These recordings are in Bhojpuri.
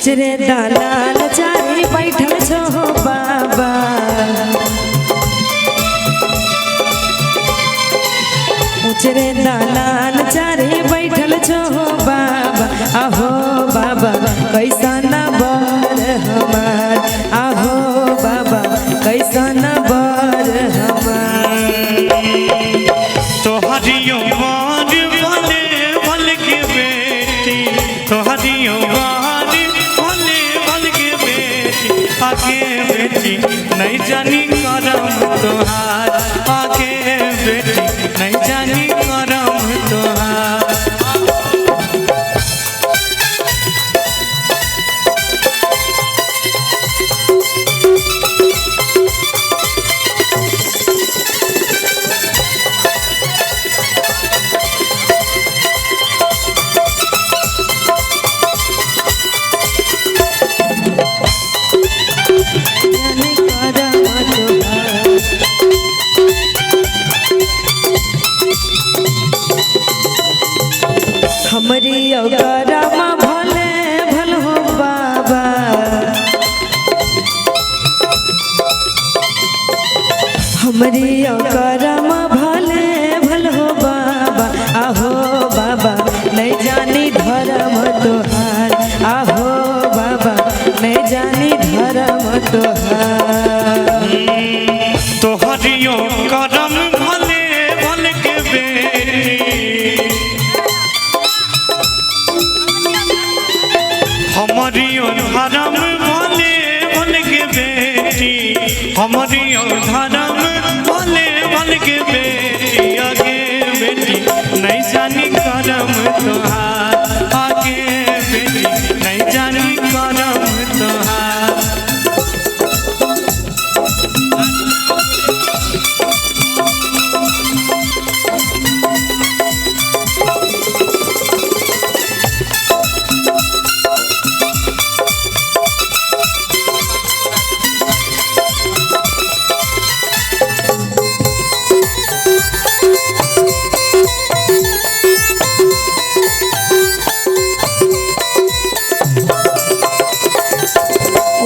उचरे दालाल चारी बैठल छो बाबा, उचरे दालाल चारी बैठल छो बाबा। आहो बाबा कैसा न बर हमार, आहो बाबा कैसा न बर हमार। तोहरियो बार भले भल के बेटी, तोहरियो बार भले भल के बेटी, आगे बेटी नहीं जानी करम तोहार, आगे बेटी नहीं जानी करम तोहार। हमरी औकारमा भले भल हो बाबा, हमरी औकारमा भले भल हो बाबा। आहो बाबा नहीं जानी धर्म तोहार, आहो बाबा नहीं जानी धर्म तोहार। तोहरियो करम भले भल के बेटी, हमारियो धर्म भले भल के बेटी, हमारियो धर्म भले भल के बेटी, आगे बेटी नहीं जानी करम तोहार, आगे बेटी नहीं जानी करम तोहार।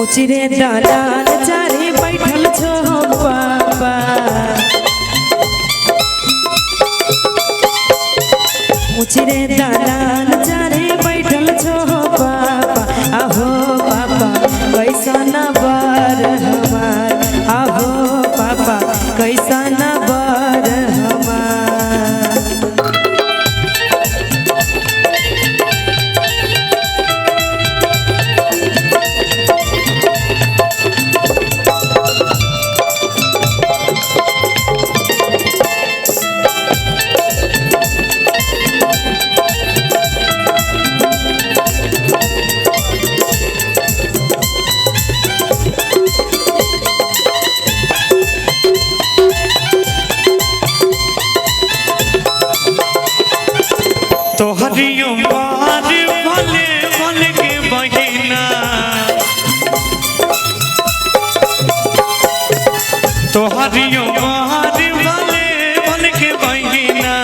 उचरे दालाल चारी बैठल छो बाबा, उचरे दालाल चारी बैठल छो बाबा। आहो बाबा कैसा न बर हमार, आहो बाबा कैसा न बर हमार। तोहरियो बार भले भल के बहिना, तोहरियो बार भले भल के बहिना,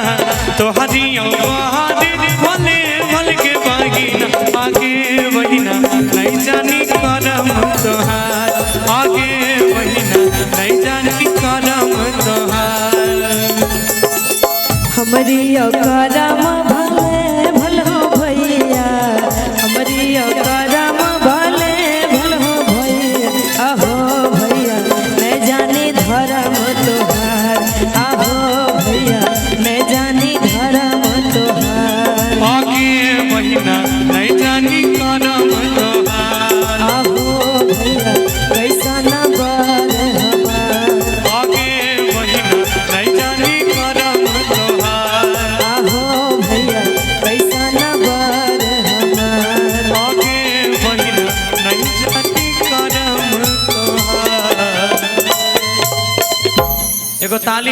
तोहरियो बार भले भल के बहिना, आगे बहिना नहीं जानी करम तोहार, आगे बहिना नहीं जानी करम तोहार। हमरी औकारमा भले भल हो भैया, हमरी औकारमा भले भल हो भैया। आहो भैया मैं जानी धर्म तोहार, आहो भैया मैं जानी धर्म तोहार। आगे बहिना नहीं जानी करम तोहार, आहो भैया कैसा न बर हमार, आगे बहिना नहीं जानी करम तोहार, आहो भैया कैसा न बर हमार। आगे बहिना नहीं जानी करम तोहार। एगो ताली